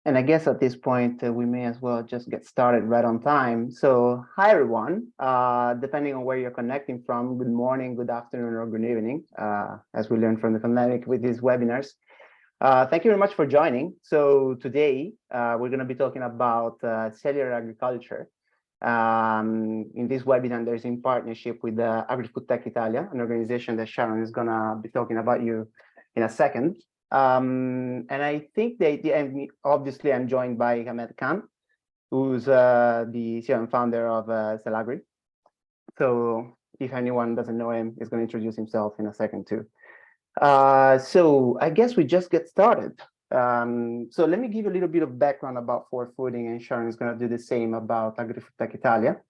And I guess at this point, we may as well just get started right on time. So hi, everyone. Depending on where you're connecting from, good morning, good afternoon, or good evening, as we learned from the pandemic with these webinars. Thank you very much for joining. So today, we're going to be talking about cellular agriculture. In this webinar, there's in partnership with Agrifood-Tech Italia, an organization that Sharon is going to be talking about you in a second. And I think obviously I'm joined by Ahmed Khan, who's the CEO and founder of CellAgri. So if anyone doesn't know him, he's going to introduce himself in a second too. So I guess we just get started. So let me give you a little bit of background about Forward Fooding, and Sharon is going to do the same about Agrifood-Tech Italia.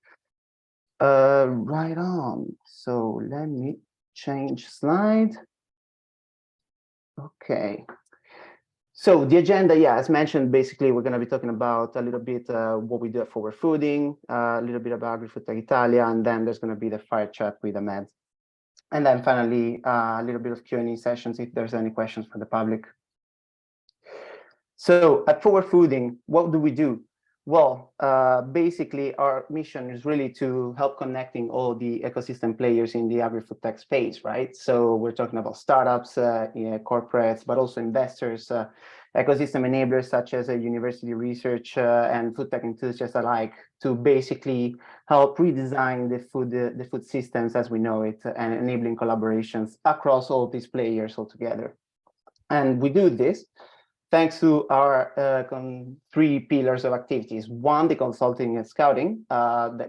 Right on. So let me change slide. Okay. So the agenda, yeah, as mentioned, basically we're going to be talking about a little bit what we do at Forward Fooding, a little bit about Agrifood-Tech Italia, and then there's going to be the fire chat with Ahmed. And then finally, a little bit of Q&A sessions if there's any questions from the public. So at Forward Fooding, what do we do? Well, basically, our mission is really to help connecting all the ecosystem players in the agri-food-tech space, right? So we're talking about startups, corporates, but also investors, ecosystem enablers such as university research and food tech enthusiasts alike, to basically help redesign the food systems as we know it and enabling collaborations across all these players altogether. And we do this thanks to our three pillars of activities. One, the consulting and scouting,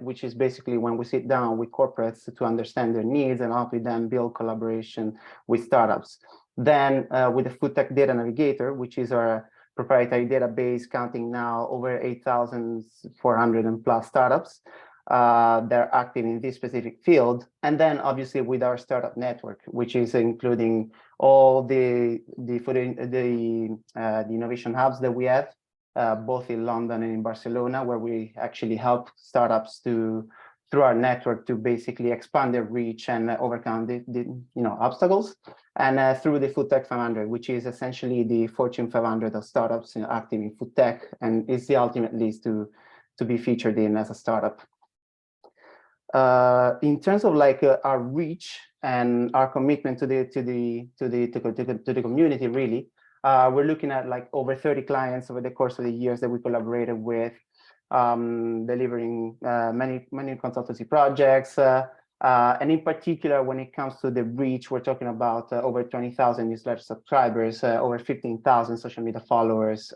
which is basically when we sit down with corporates to understand their needs and help with them build collaboration with startups. Then with the Food Tech Data Navigator, which is our proprietary database counting now over 8,400 and plus startups that are active in this specific field. And then obviously with our startup network, which is including all the innovation hubs that we have, both in London and in Barcelona, where we actually help startups through our network to basically expand their reach and overcome the obstacles. And through the Food Tech 500, which is essentially the Fortune 500 of startups active in food tech, and is the ultimate list to be featured in as a startup. In terms of like our reach and our commitment to the community, really, we're looking at like over 30 clients over the course of the years that we collaborated with, delivering many consultancy projects. And in particular, when it comes to the reach, we're talking about over 20,000 newsletter subscribers, over 15,000 social media followers,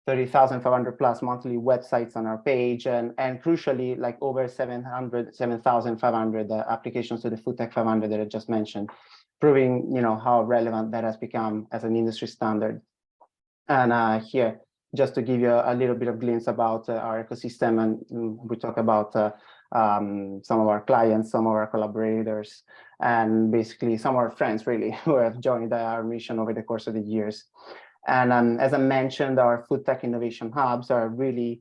30,500 plus monthly websites on our page, and crucially, like over 7,500 applications to the Food Tech 500 that I just mentioned, proving how relevant that has become as an industry standard. And here, just to give you a little bit of glimpse about our ecosystem, and we talk about some of our clients, some of our collaborators, and basically some of our friends really who have joined our mission over the course of the years. And as I mentioned, our food tech innovation hubs are really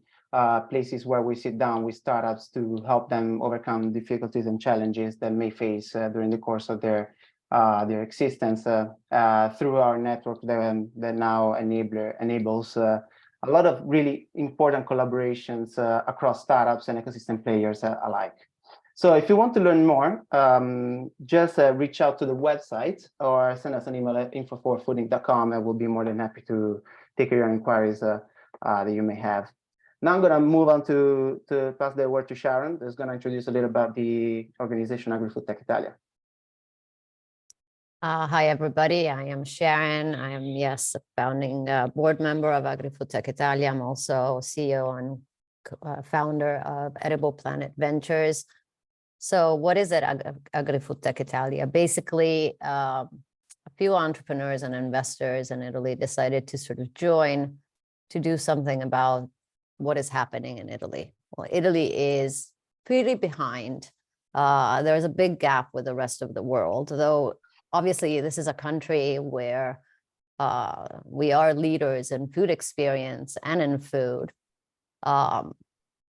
places where we sit down with startups to help them overcome difficulties and challenges that may face during the course of their existence through our network that now enables a lot of really important collaborations across startups and ecosystem players alike. So if you want to learn more, just reach out to the website or send us an email at info4fooding.com, and we'll be more than happy to take your inquiries that you may have. Now I'm going to move on to pass the word to Sharon, who's going to introduce a little about the organization Agrifood-Tech Italia. Hi, everybody. I am Sharon. I am, yes, a founding board member of Agrifood-Tech Italia. I'm also CEO and founder of Edible Planet Ventures. So what is it, Agrifood-Tech Italia? Basically, a few entrepreneurs and investors in Italy decided to sort of join to do something about what is happening in Italy. Well, Italy is pretty behind. There's a big gap with the rest of the world, though obviously this is a country where we are leaders in food experience and in food.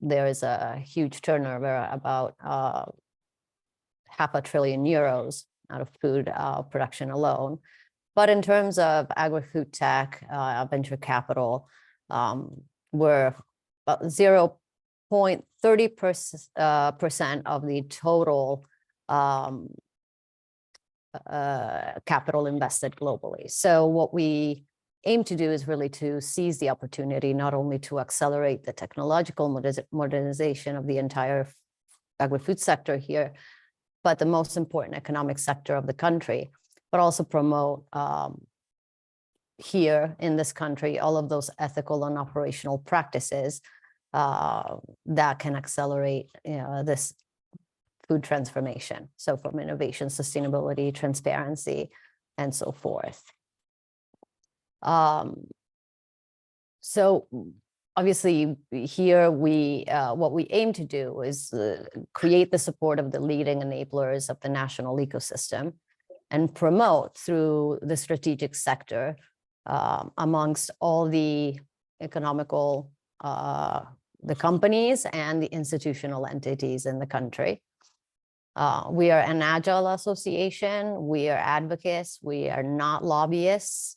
There is a huge turnover, about €500 billion out of food production alone. But in terms of Agrifood-Tech venture capital, we're 0.30% of the total capital invested globally. So what we aim to do is really to seize the opportunity, not only to accelerate the technological modernization of the entire agri-food sector here, but the most important economic sector of the country, but also promote here in this country all of those ethical and operational practices that can accelerate this food transformation. So from innovation, sustainability, transparency, and so forth. So obviously here what we aim to do is create the support of the leading enablers of the national ecosystem and promote through the strategic sector amongst all the economical, the companies and the institutional entities in the country. We are an agile association. We are advocates. We are not lobbyists.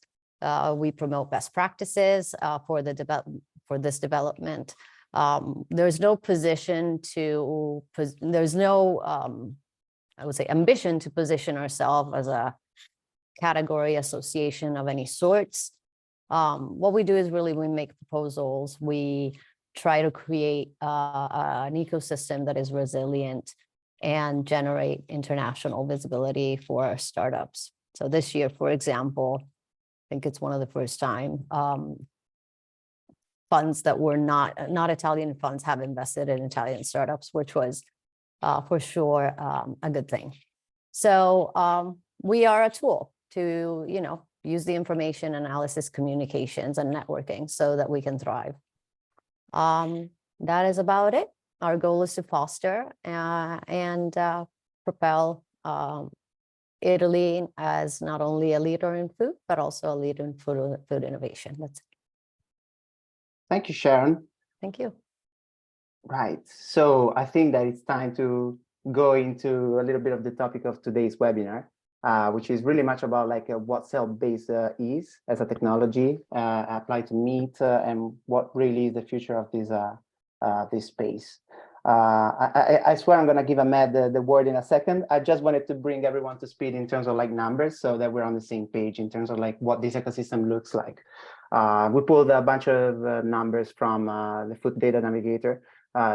We promote best practices for this development. There's no position to, there's no, I would say, ambition to position ourselves as a category association of any sorts. What we do is really we make proposals. We try to create an ecosystem that is resilient and generate international visibility for our startups. So this year, for example, I think it's one of the first time funds that were not Italian funds have invested in Italian startups, which was for sure a good thing. So we are a tool to, use the information analysis, communications, and networking so that we can thrive. That is about it. Our goal is to foster and propel Italy as not only a leader in food, but also a leader in food innovation. That's it. Thank you, Sharon. Thank you. Right. So I think that it's time to go into a little bit of the topic of today's webinar, which is really much about what cell-based is as a technology applied to meat and what really is the future of this space. I swear I'm going to give Ahmed the word in a second. I just wanted to bring everyone to speed in terms of numbers so that we're on the same page in terms of what this ecosystem looks like. We pulled a bunch of numbers from the Food Data Navigator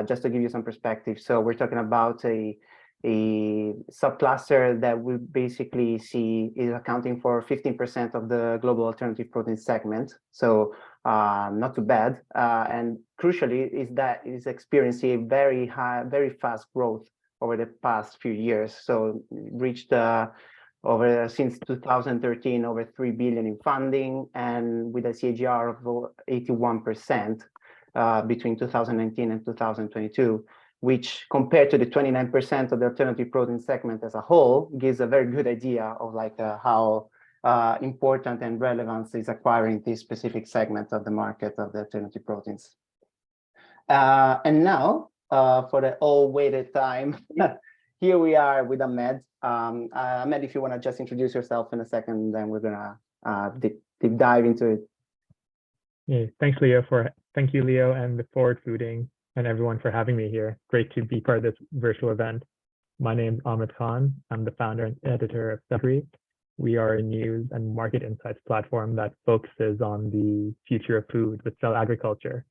just to give you some perspective. So we're talking about a subcluster that we basically see is accounting for 15% of the global alternative protein segment. So not too bad. And crucially is that it is experiencing very fast growth over the past few years. So it reached since 2013, over 3 billion in funding, and with a CAGR of 81% between 2019 and 2022. Which compared to the 29% of the alternative protein segment as a whole gives a very good idea of how important and relevant is acquiring this specific segment of the market of the alternative proteins. And now for the all-waited time, here we are with Ahmed. Ahmed, if you want to just introduce yourself in a second, then we're gonna deep dive into it. Yeah, thank you, Leo, and the Forward Fooding and everyone for having me here. Great to be part of this virtual event. My name is Ahmed Khan. I'm the founder and editor of CellAgri. We are a news and market insights platform that focuses on the future of food with cell agriculture.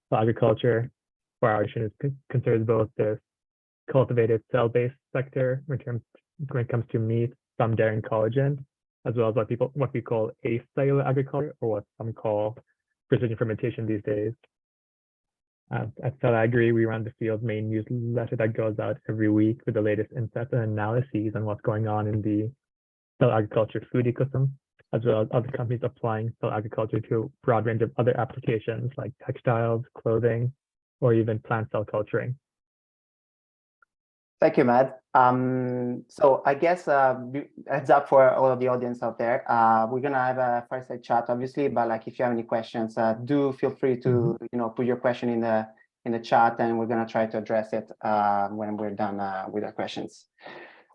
Cell agriculture, for our mission, considers both the cultivated cell-based sector when it comes to meat, some dairy and collagen, as well as what we call acellular agriculture, or what some call precision fermentation these days. At CellAgri, we run the field's main newsletter that goes out every week with the latest insights and analyses on what's going on in the cell agriculture food ecosystem, as well as other companies applying cell agriculture to a broad range of other applications like textiles, clothing, or even plant cell culturing. Thank you, Matt. So I guess heads up for all of the audience out there. We're gonna have a fireside chat, obviously, but if you have any questions, do feel free to put your question in the chat, and we're gonna try to address it when we're done with our questions.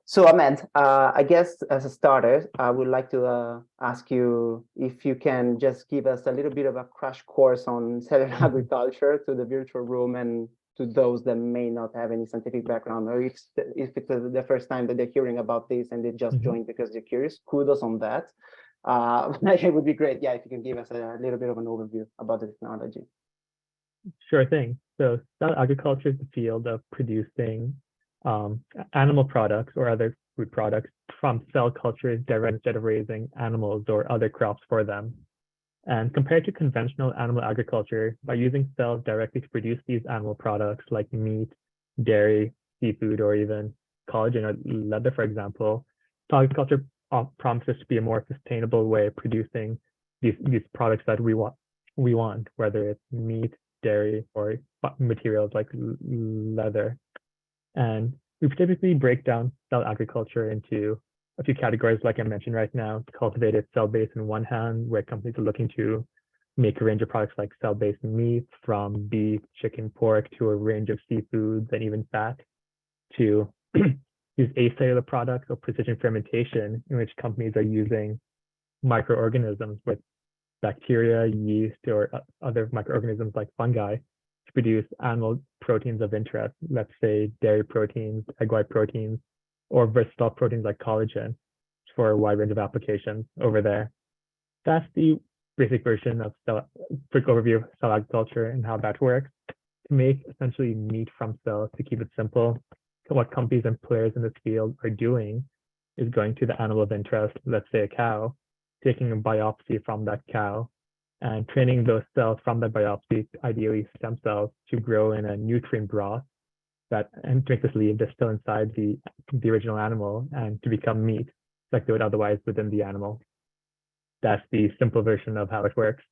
So Ahmed, I guess as a starter, I would like to ask you if you can just give us a little bit of a crash course on cellular agriculture to the virtual room and to those that may not have any scientific background, or if it's the first time that they're hearing about this and they just joined because they're curious. Kudos on that. It would be great, yeah, if you can give us a little bit of an overview about the technology. Sure thing. So cell agriculture is the field of producing animal products or other food products from cell cultures directly instead of raising animals or other crops for them. And compared to conventional animal agriculture, by using cells directly to produce these animal products like meat, dairy, seafood, or even collagen or leather, for example, cell agriculture promises to be a more sustainable way of producing these products that we want, whether it's meat, dairy, or materials like leather. And we typically break down cell agriculture into a few categories, like I mentioned right now: cultivated cell-based on one hand, where companies are looking to make a range of products like cell-based meats, from beef, chicken, pork, to a range of seafoods and even fat, to use acellular products or precision fermentation, in which companies are using microorganisms with bacteria, yeast, or other microorganisms like fungi to produce animal proteins of interest, let's say dairy proteins, egg white proteins, or versatile proteins like collagen for a wide range of applications over there. That's the basic version of quick overview of cell agriculture and how that works. To make essentially meat from cells, to keep it simple, what companies and players in this field are doing is going to the animal of interest, let's say a cow, taking a biopsy from that cow and training those cells from that biopsy, ideally stem cells, to grow in a nutrient broth and to make this leave that's still inside the original animal and to become meat like they would otherwise within the animal. That's the simple version of how it works.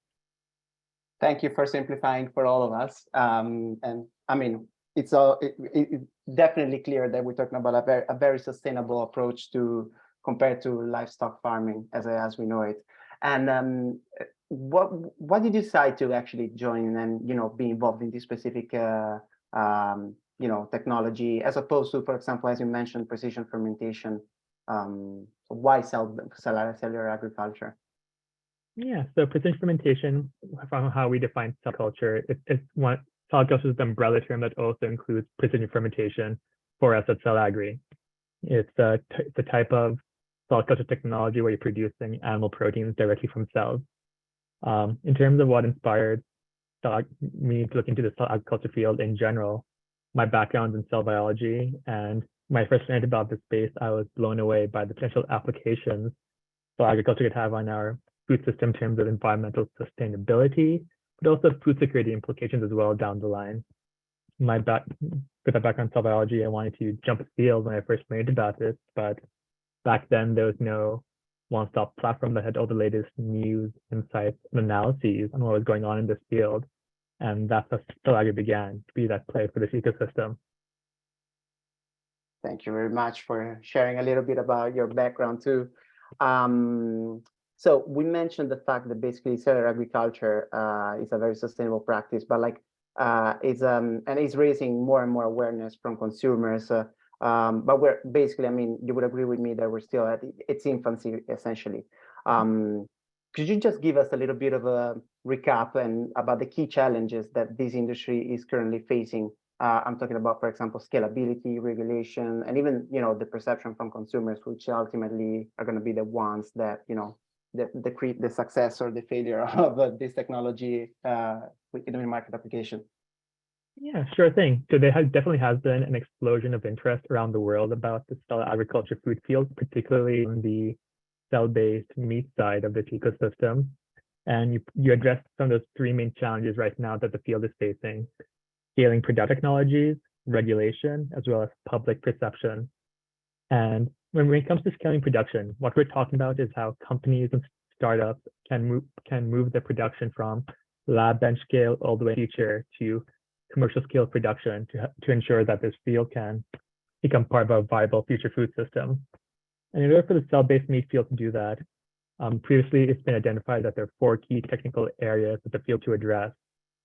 Thank you for simplifying for all of us. And I mean, it's definitely clear that we're talking about a very sustainable approach compared to livestock farming as we know it. And what did you decide to actually join and be involved in this specific technology, as opposed to, for example, as you mentioned, precision fermentation? Why cellular agriculture? Yeah, so precision fermentation, from how we define cell culture, it's one. Cell culture is the umbrella term that also includes precision fermentation for us at CellAgri. It's a type of cell culture technology where you're producing animal proteins directly from cells. In terms of what inspired me to look into the cell agriculture field in general, my background in cell biology, and when I first learned about this space, I was blown away by the potential applications cell agriculture could have on our food system in terms of environmental sustainability, but also food security implications as well down the line. With my background in cell biology, I wanted to jump the field when I first learned about this, but back then there was no one-stop platform that had all the latest news, insights, and analyses on what was going on in this field. And that's how CellAgri began to be that play for this ecosystem. Thank you very much for sharing a little bit about your background too. So we mentioned the fact that basically cellular agriculture is a very sustainable practice, but it's raising more and more awareness from consumers. But we're basically, I mean, you would agree with me that we're still at its infancy, essentially. Could you just give us a little bit of a recap about the key challenges that this industry is currently facing? I'm talking about, for example, scalability, regulation, and even the perception from consumers, which ultimately are going to be the ones that the success or the failure of this technology in market application. Yeah, sure thing. So there definitely has been an explosion of interest around the world about the cell agriculture food field, particularly on the cell-based meat side of this ecosystem. And you addressed some of those three main challenges right now that the field is facing: scaling product technologies, regulation, as well as public perception. And when it comes to scaling production, what we're talking about is how companies and startups can move their production from lab bench scale all the way to future to commercial scale production to ensure that this field can become part of a viable future food system. And in order for the cell-based meat field to do that, previously it's been identified that there are 4 key technical areas of the field to address,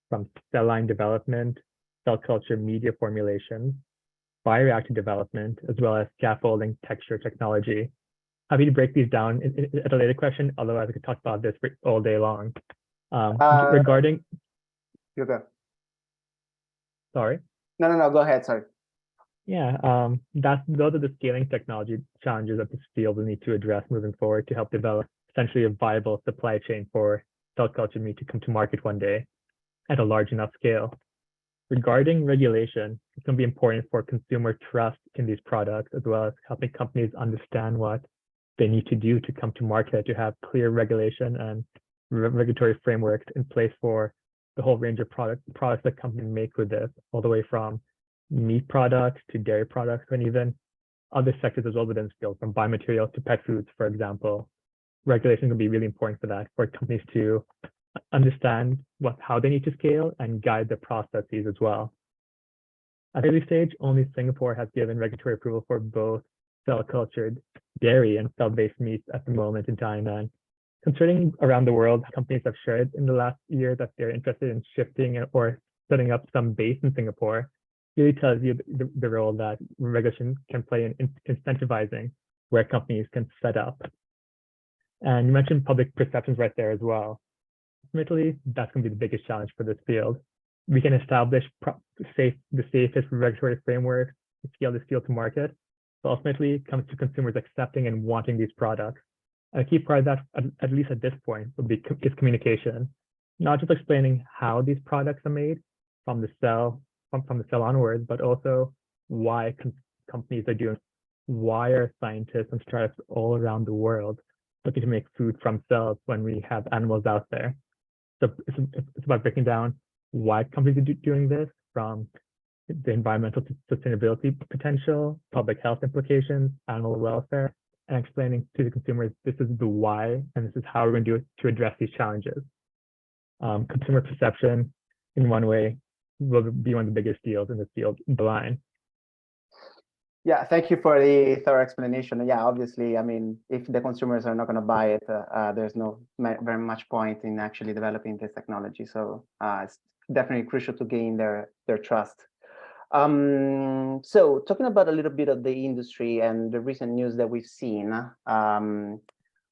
from cell line development, cell culture media formulation, bioreactor development, as well as scaffolding texture technology. Happy to break these down at a later question, otherwise I could talk about this all day long. Regarding... You go. Sorry? No, go ahead, sorry. Yeah, those are the scaling technology challenges that this field will need to address moving forward to help develop essentially a viable supply chain for cell culture meat to come to market one day at a large enough scale. Regarding regulation, it's going to be important for consumer trust in these products, as well as helping companies understand what they need to do to come to market, to have clear regulation and regulatory frameworks in place for the whole range of products that companies make with this, all the way from meat products to dairy products, and even other sectors as well within this field, from biomaterials to pet foods, for example. Regulation will be really important for that, for companies to understand how they need to scale and guide the processes as well. At the early stage, only Singapore has given regulatory approval for both cell-cultured dairy and cell-based meats at the moment in time. And concerning around the world, companies have shared in the last year that they're interested in shifting or setting up some base in Singapore. Really tells you the role that regulation can play in incentivizing where companies can set up. And you mentioned public perceptions right there as well. Ultimately, that's going to be the biggest challenge for this field. We can establish the safest regulatory framework to scale this field to market, but ultimately it comes to consumers accepting and wanting these products. And a key part of that, at least at this point, is communication. Not just explaining how these products are made from the cell onwards, but also why companies are doing, why are scientists and startups all around the world looking to make food from cells when we have animals out there. So it's about breaking down why companies are doing this, from the environmental sustainability potential, public health implications, animal welfare, and explaining to the consumers this is the why and this is how we're going to do it to address these challenges. Consumer perception, in one way, will be one of the biggest deals in this field in the line. Yeah, thank you for the thorough explanation. Yeah, obviously, I mean, if the consumers are not going to buy it, there's no very much point in actually developing this technology. So it's definitely crucial to gain their trust. So talking about a little bit of the industry and the recent news that we've seen,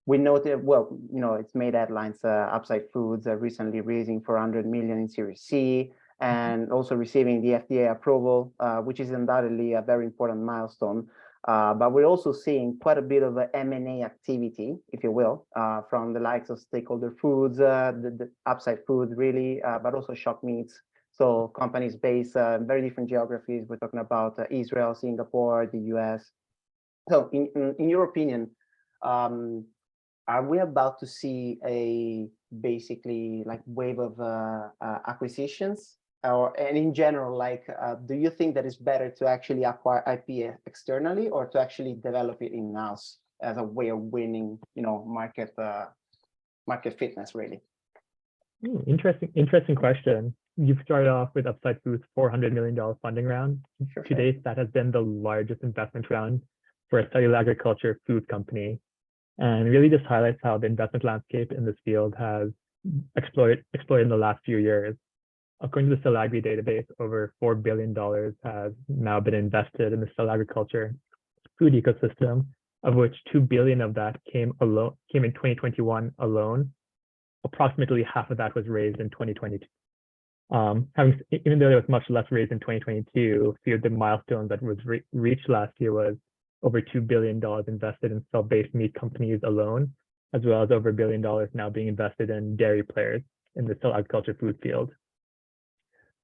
we noted, well, you know, it's made headlines. Upside Foods recently raising $400 million in Series C, and also receiving the FDA approval, which is undoubtedly a very important milestone. But we're also seeing quite a bit of M&A activity, if you will, from the likes of Stakeholder Foods, the Upside Foods, really, but also Shock Meats. So companies based in very different geographies. We're talking about Israel, Singapore, the US. So in your opinion, are we about to see a basically like wave of acquisitions? And in general, like, do you think that it's better to actually acquire IP externally or to actually develop it in-house as a way of winning, you know, market fitness, really? Interesting question. You've started off with Upside Foods' $400 million funding round. Sure. To date, that has been the largest investment round for a cellular agriculture food company. And it really just highlights how the investment landscape in this field has exploded in the last few years. According to the CellAgri database, over $4 billion has now been invested in the cell agriculture food ecosystem, of which $2 billion of that came in 2021 alone. Approximately half of that was raised in 2022. Even though there was much less raised in 2022, a few of the milestones that was reached last year was over $2 billion invested in cell-based meat companies alone, as well as over $1 billion now being invested in dairy players in the cell agriculture food field.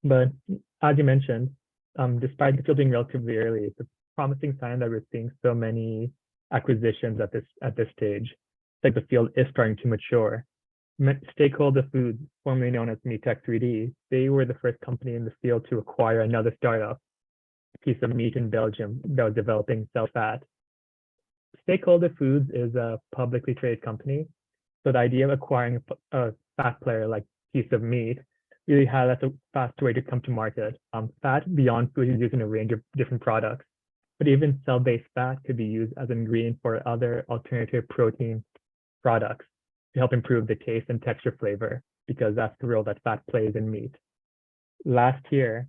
But as you mentioned, despite the field being relatively early, it's a promising sign that we're seeing so many acquisitions at this stage. It's like the field is starting to mature. Stakeholder Foods, formerly known as Meatech 3D, they were the first company in the field to acquire another startup, a piece of meat in Belgium that was developing cell fat. Stakeholder Foods is a publicly traded company, so the idea of acquiring a fat player like piece of meat really highlights a fast way to come to market. Fat beyond food is used in a range of different products, but even cell-based fat could be used as an ingredient for other alternative protein products to help improve the taste and texture flavor, because that's the role that fat plays in meat. Last year,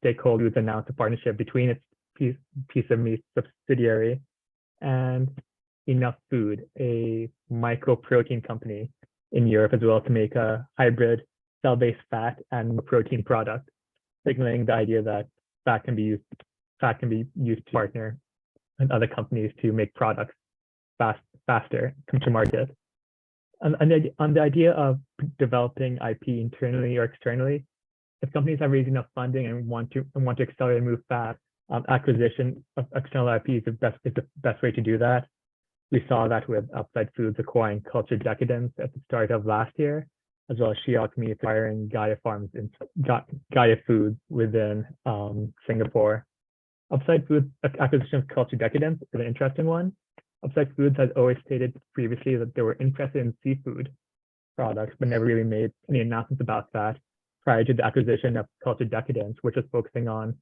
stakeholders announced a partnership between its piece of meat subsidiary and Enough Food, a micro-protein company in Europe as well, to make a hybrid cell-based fat and protein product, signaling the idea that fat can be used to partner with other companies to make products faster come to market. On the idea of developing IP internally or externally, if companies are raising enough funding and want to accelerate and move fast, acquisition of external IP is the best way to do that. We saw that with Upside Foods acquiring Culture Decadence at the start of last year, as well as Xiaomi acquiring Gaia Foods within Singapore. Upside Foods acquisition of Culture Decadence is an interesting one. Upside Foods has always stated previously that they were interested in seafood products, but never really made any announcements about that prior to the acquisition of Culture Decadence, which was focusing on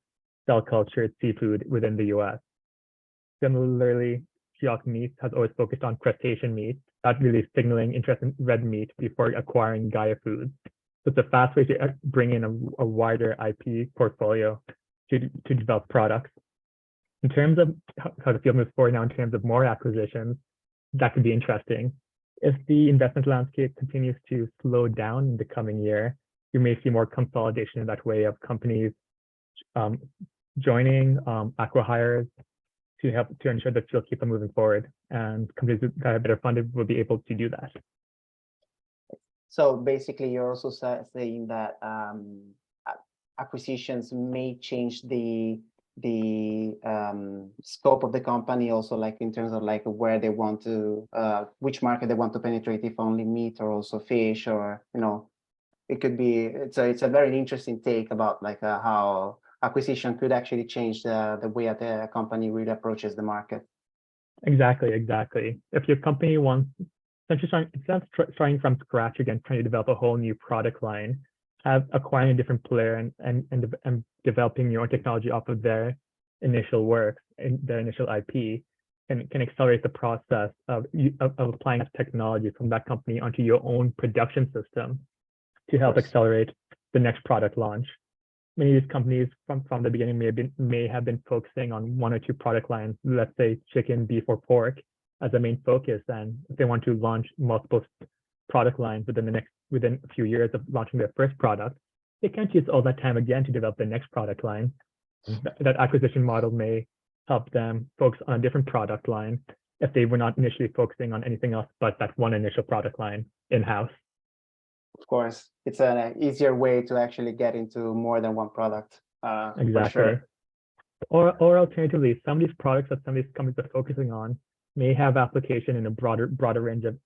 cell cultured seafood within the US. Similarly, Xiaomi has always focused on crustacean meat, not really signaling interest in red meat before acquiring Gaia Foods. So it's a fast way to bring in a wider IP portfolio to develop products. In terms of how the field moves forward now, in terms of more acquisitions, that could be interesting. If the investment landscape continues to slow down in the coming year, you may see more consolidation in that way of companies joining acqui-hires to help to ensure that field keeps on moving forward, and companies that are better funded will be able to do that. So basically, you're also saying that acquisitions may change the scope of the company, also like in terms of like where they want to, which market they want to penetrate, if only meat or also fish, or it could be. It's a very interesting take about like how acquisition could actually change the way that a company really approaches the market. Exactly. If your company wants, instead of starting from scratch again, trying to develop a whole new product line, acquiring a different player and developing your own technology off of their initial work and their initial IP can accelerate the process of applying technology from that company onto your own production system to help accelerate the next product launch. Many of these companies from the beginning may have been focusing on one or two product lines, let's say chicken, beef, or pork as a main focus. And if they want to launch multiple product lines within a few years of launching their first product, they can't use all that time again to develop the next product line. That acquisition model may help them focus on a different product line if they were not initially focusing on anything else but that one initial product line in-house. Of course, it's an easier way to actually get into more than one product. Exactly. For sure. Or alternatively, some of these products that some of these companies are focusing on may have application in a broader range of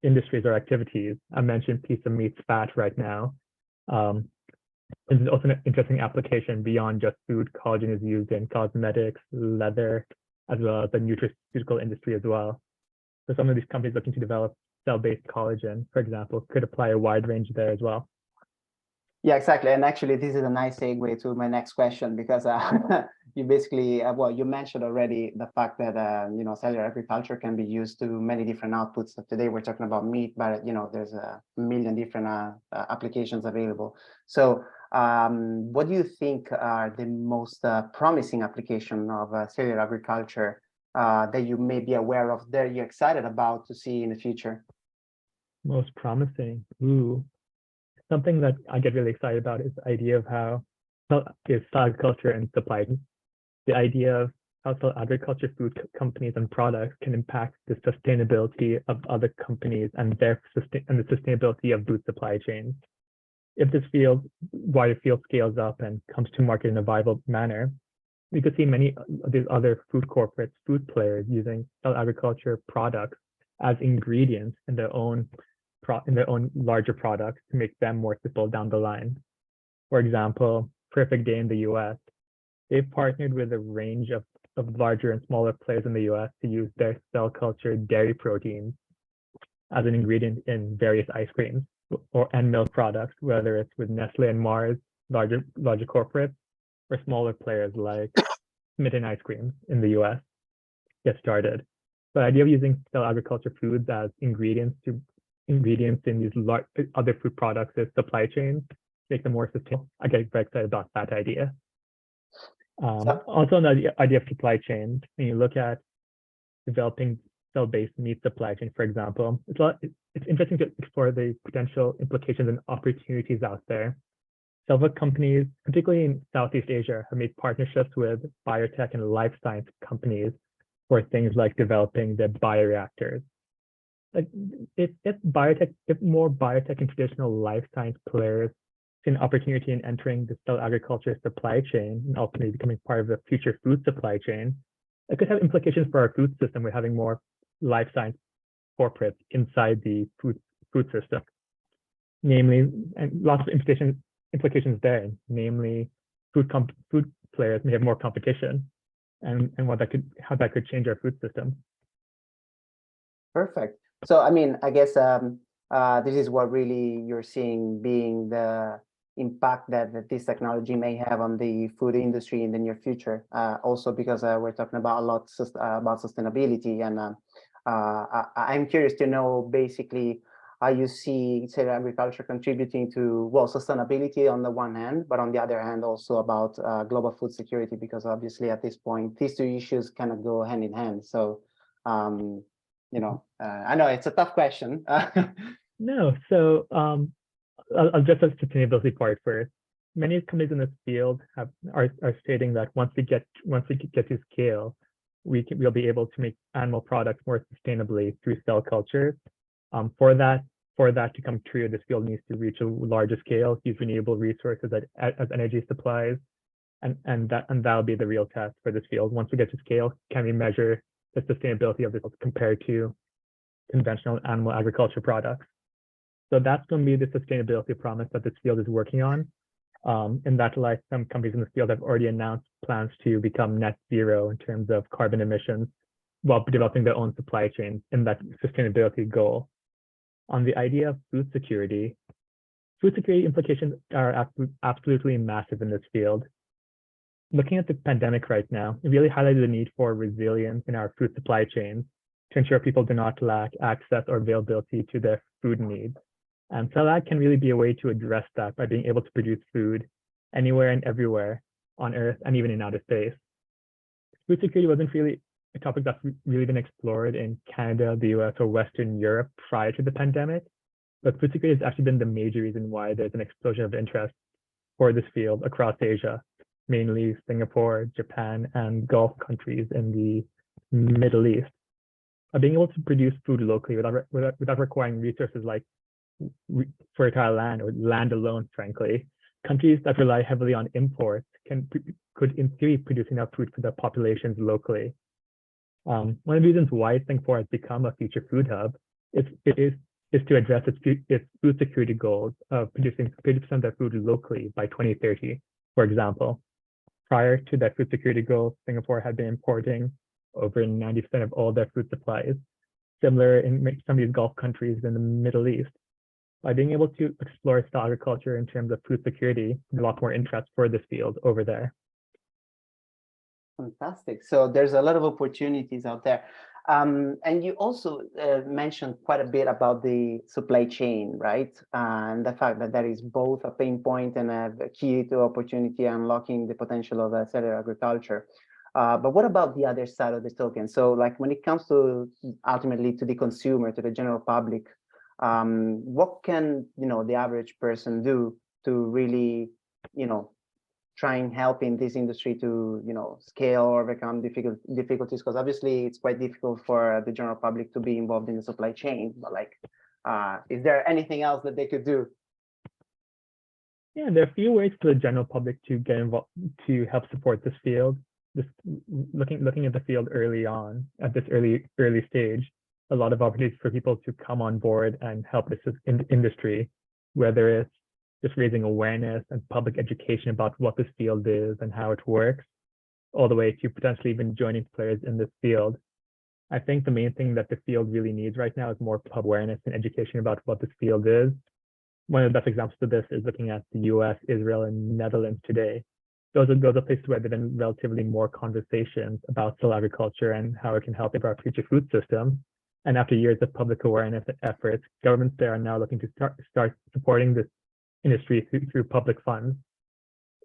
industries or activities. I mentioned piece of meat fat right now. There's also an interesting application beyond just food. Collagen is used in cosmetics, leather, as well as the nutraceutical industry as well. So some of these companies looking to develop cell-based collagen, for example, could apply a wide range there as well. Yeah, exactly. And actually, this is a nice segue to my next question, because you basically, well, you mentioned already the fact that, cellular agriculture can be used to many different outputs. So today we're talking about meat, but, there's a million different applications available. So what do you think are the most promising application of cellular agriculture that you may be aware of, that you're excited about to see in the future? Most promising. Ooh. Something that I get really excited about is the idea of how is cell agriculture and supply chain. The idea of how cell agriculture food companies and products can impact the sustainability of other companies and the sustainability of food supply chains. If this wider field scales up and comes to market in a viable manner, we could see many of these other food corporates, food players using cell agriculture products as ingredients in their own larger products to make them more successful down the line. For example, Perfect Day in the US, they've partnered with a range of larger and smaller players in the US to use their cell cultured dairy proteins as an ingredient in various ice creams and milk products, whether it's with Nestle and Mars, larger corporates, or smaller players like Cittone ice cream in the US get started. The idea of using cell agriculture foods as ingredients in these other food products is supply chains make them more sustainable. I get very excited about that idea. Also, on the idea of supply chain, when you look at developing cell-based meat supply chain, for example, it's interesting to explore the potential implications and opportunities out there. Several companies, particularly in Southeast Asia, have made partnerships with biotech and life science companies for things like developing the bioreactors. Like if more biotech and traditional life science players see an opportunity in entering the cell agriculture supply chain and ultimately becoming part of the future food supply chain, it could have implications for our food system. We're having more life science corporates inside the food system, namely, and lots of implications there, namely food players may have more competition, and how that could change our food system. Perfect. So I mean, I guess this is what really you're seeing being the impact that this technology may have on the food industry in the near future. Also because we're talking about a lot about sustainability, and I'm curious to know basically how you see cellular agriculture contributing to, well, sustainability on the one hand, but on the other hand also about global food security, because obviously at this point these two issues kind of go hand in hand. So you know, I know it's a tough question. No, so I'll address the sustainability part first. Many companies in this field are stating that once we get to scale, we'll be able to make animal products more sustainably through cell culture. For that to come true, this field needs to reach a larger scale, use renewable resources as energy supplies, and that'll be the real test for this field. Once we get to scale, can we measure the sustainability of this compared to conventional animal agriculture products? So that's going to be the sustainability promise that this field is working on. In that light, some companies in the field have already announced plans to become net zero in terms of carbon emissions while developing their own supply chain in that sustainability goal. On the idea of food security implications are absolutely massive in this field. Looking at the pandemic right now, it really highlighted the need for resilience in our food supply chains to ensure people do not lack access or availability to their food needs. And CellAg can really be a way to address that by being able to produce food anywhere and everywhere on Earth and even in outer space. Food security wasn't really a topic that's really been explored in Canada, the US, or Western Europe prior to the pandemic, but food security has actually been the major reason why there's an explosion of interest for this field across Asia, mainly Singapore, Japan, and Gulf countries in the Middle East. Being able to produce food locally without requiring resources like fertile land or land alone, frankly, countries that rely heavily on imports could in theory produce enough food for their populations locally. One of the reasons why Singapore has become a future food hub is to address its food security goals of producing 30% of their food locally by 2030, for example. Prior to that food security goal, Singapore had been importing over 90% of all their food supplies, similar in some of these Gulf countries in the Middle East. By being able to explore cell agriculture in terms of food security, there's a lot more interest for this field over there. Fantastic. So there's a lot of opportunities out there. And you also mentioned quite a bit about the supply chain, right? And the fact that there is both a pain point and a key to opportunity, unlocking the potential of cellular agriculture. But what about the other side of the token? So like when it comes to ultimately to the consumer, to the general public, what can, the average person do to really, try and help in this industry to, scale or overcome difficulties? Because obviously it's quite difficult for the general public to be involved in the supply chain, but like, is there anything else that they could do? Yeah, there are a few ways for the general public to get involved, to help support this field. Looking at the field early on, at this early stage, a lot of opportunities for people to come on board and help this industry, whether it's just raising awareness and public education about what this field is and how it works, all the way to potentially even joining players in this field. I think the main thing that the field really needs right now is more public awareness and education about what this field is. One of the best examples of this is looking at the US, Israel, and Netherlands today. Those are places where there have been relatively more conversations about cell agriculture and how it can help improve our future food system. And after years of public awareness efforts, governments there are now looking to start supporting this industry through public funds.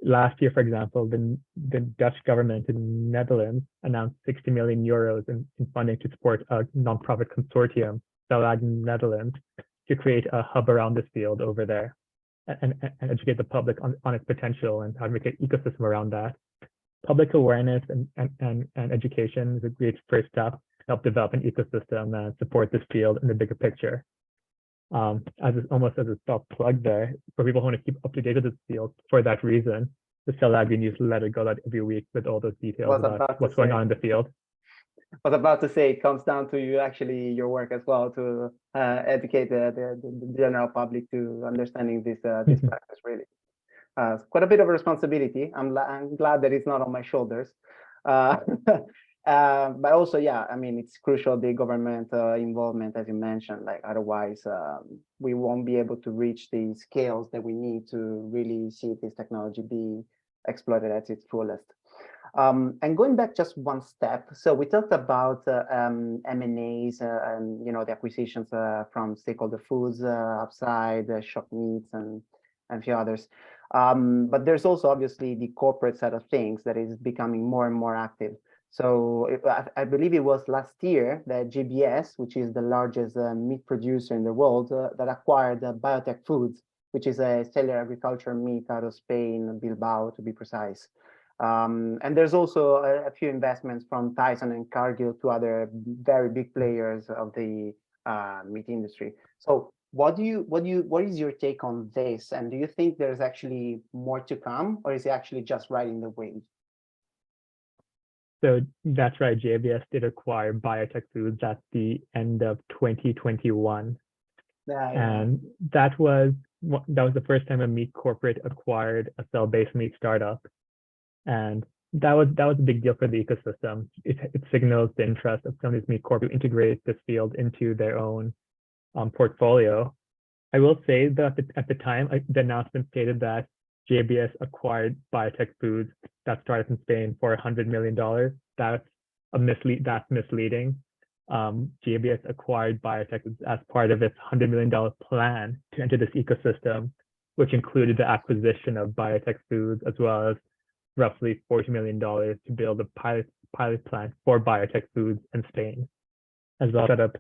Last year, for example, the Dutch government in Netherlands announced 60 million euros in funding to support a nonprofit consortium, CellAg Netherlands, to create a hub around this field over there and educate the public on its potential and how to make an ecosystem around that. Public awareness and education is a great first step to help develop an ecosystem and support this field in the bigger picture. Almost as a soft plug there, for people who want to keep up to date with this field, for that reason, the CellAgri newsletter goes out every week with all those details about what's going on in the field. I was about to say, it comes down to you, actually, your work as well, to educate the general public to understanding this practice, really. It's quite a bit of a responsibility. I'm glad that it's not on my shoulders. But also, yeah, I mean, it's crucial, the government involvement, as you mentioned, like otherwise we won't be able to reach the scales that we need to really see this technology be exploited at its fullest. And going back just one step, so we talked about M&As and, you know, the acquisitions from Stakeholder Foods, Upside, Shop Meats, and a few others. But there's also obviously the corporate side of things that is becoming more and more active. So I believe it was last year that JBS, which is the largest meat producer in the world, that acquired Biotech Foods, which is a cellular agriculture meat out of Spain, Bilbao to be precise. And there's also a few investments from Tyson and Cargill, two other very big players of the meat industry. So what is your take on this? And do you think there's actually more to come, or is it actually just riding the wave? So that's right. JBS did acquire Biotech Foods at the end of 2021, and that was the first time a meat corporate acquired a cell-based meat startup, and that was a big deal for the ecosystem. It signals the interest of some of these meat corp to integrate this field into their own portfolio. I will say that at the time, the announcement stated that JBS acquired Biotech Foods that started in Spain for $100 million. That's misleading. JBS acquired Biotech as part of its $100 million plan to enter this ecosystem, which included the acquisition of Biotech Foods, as well as roughly $40 million to build a pilot plant for Biotech Foods in Spain, as well as set up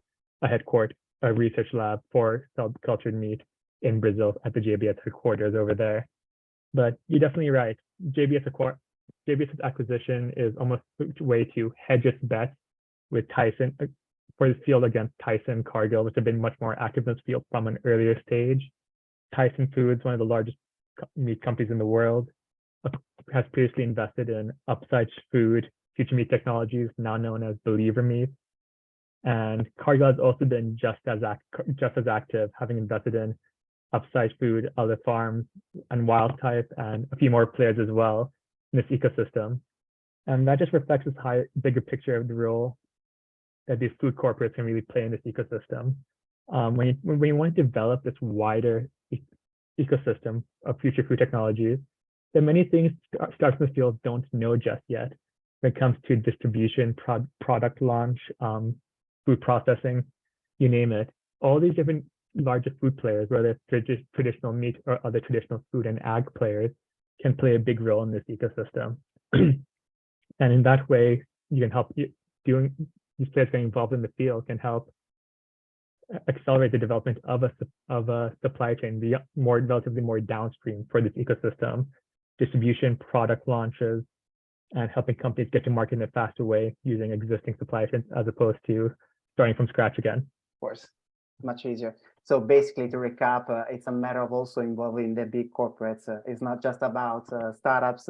a research lab for cell cultured meat in Brazil at the JBS headquarters over there. But you're definitely right. JBS's acquisition is almost a way to hedge its bets with Tyson for the field against Tyson, Cargill, which have been much more active in this field from an earlier stage. Tyson Foods, one of the largest meat companies in the world, has previously invested in Upside Food, Future Meat Technologies, now known as Believer Meat. And Cargill has also been just as active, having invested in Upside Food, other farms, and Wild Type, and a few more players as well in this ecosystem. And that just reflects this bigger picture of the role that these food corporates can really play in this ecosystem. When you want to develop this wider ecosystem of future food technologies, there are many things startups in the field don't know just yet. When it comes to distribution, product launch, food processing, you name it. All these different larger food players, whether it's traditional meat or other traditional food and ag players, can play a big role in this ecosystem. And in that way, you can help these players getting involved in the field can help accelerate the development of a supply chain, the relatively more downstream for this ecosystem, distribution, product launches, and helping companies get to market in a faster way using existing supply chains as opposed to starting from scratch again. Of course, much easier. So basically, to recap, it's a matter of also involving the big corporates. It's not just about startups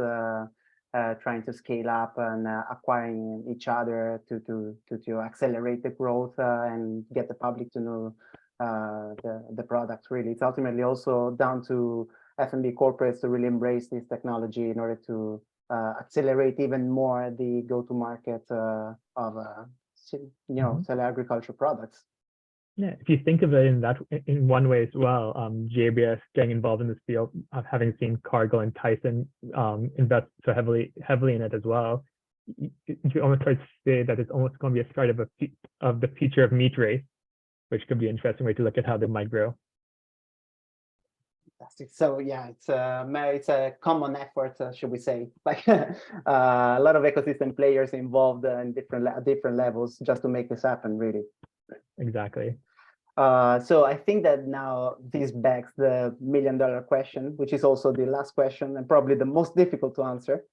trying to scale up and acquiring each other to accelerate the growth and get the public to know the products. Really, it's ultimately also down to F&B corporates to really embrace this technology in order to accelerate even more the go-to-market of cellular agriculture products. Yeah, if you think of it in one way as well, JBS getting involved in this field, having seen Cargill and Tyson invest so heavily in it as well, you almost start to say that it's almost going to be a start of the future of meat race, which could be an interesting way to look at how they might grow. Fantastic. So yeah, it's a common effort, should we say? Like a lot of ecosystem players involved in different levels just to make this happen, really. Exactly. So I think that now this begs the $1,000,000 question, which is also the last question and probably the most difficult to answer,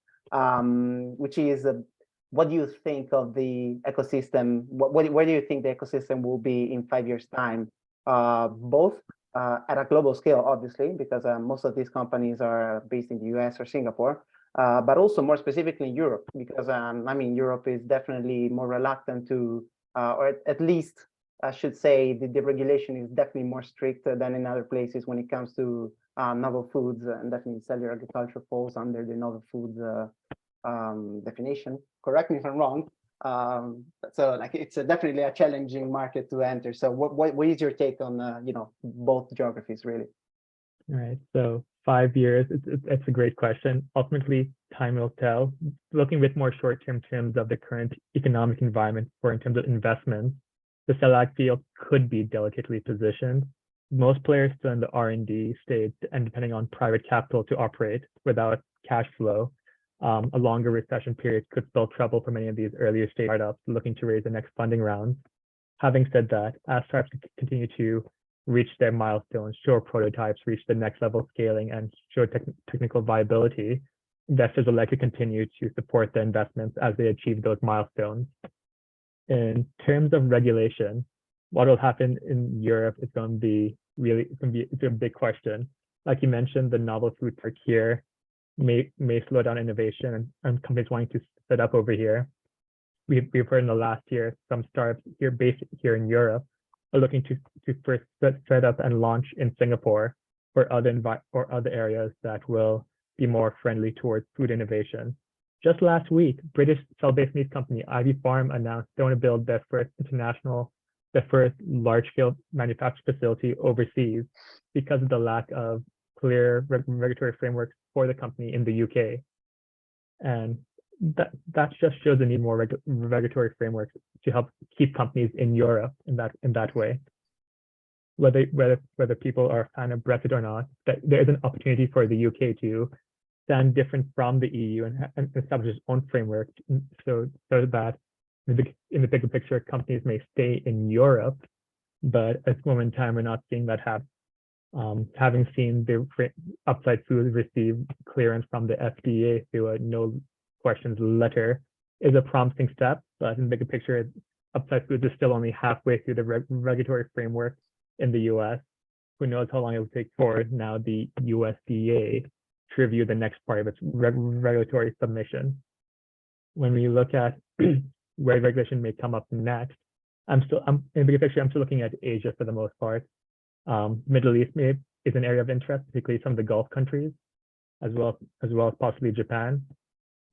which is what do you think of the ecosystem? Where do you think the ecosystem will be in 5 years' time? Both at a global scale, obviously, because most of these companies are based in the US or Singapore, but also more specifically in Europe, because I mean, Europe is definitely more reluctant to, or at least I should say the regulation is definitely more strict than in other places when it comes to novel foods, and definitely cellular agriculture falls under the novel foods definition. Correct me if I'm wrong. So like it's definitely a challenging market to enter. So what is your take on both geographies, really? All right. So 5 years, it's a great question. Ultimately, time will tell. Looking a bit more short-term terms of the current economic environment, or in terms of investments, the CellAg field could be delicately positioned. Most players still in the R&D stage and depending on private capital to operate without cash flow. A longer recession period could spell trouble for many of these earlier stage startups looking to raise the next funding round. Having said that, as startups continue to reach their milestones, show prototypes, reach the next level of scaling, and show technical viability, investors will likely continue to support the investments as they achieve those milestones. In terms of regulation, what will happen in Europe is going to be it's a big question. Like you mentioned, the novel food park here may slow down innovation and companies wanting to set up over here. We've heard in the last year some startups here based here in Europe are looking to first set up and launch in Singapore or other areas that will be more friendly towards food innovation. Just last week, British cell-based meat company Ivy Farm announced they want to build their first large-scale manufacturing facility overseas because of the lack of clear regulatory frameworks for the company in the UK. And that just shows the need more regulatory frameworks to help keep companies in Europe in that way. Whether people are a fan of Brexit or not, that there is an opportunity for the UK to stand different from the EU and establish its own framework, so that in the bigger picture, companies may stay in Europe, but at this moment in time, we're not seeing that happen. Having seen the Upside Foods receive clearance from the FDA through a no questions letter is a promising step, but in the bigger picture, Upside Foods is still only halfway through the regulatory framework in the US. Who knows how long it will take for now the USDA to review the next part of its regulatory submission. When we look at where regulation may come up next, in the bigger picture, I'm still looking at Asia for the most part. Middle East is an area of interest, particularly some of the Gulf countries, as well as possibly Japan.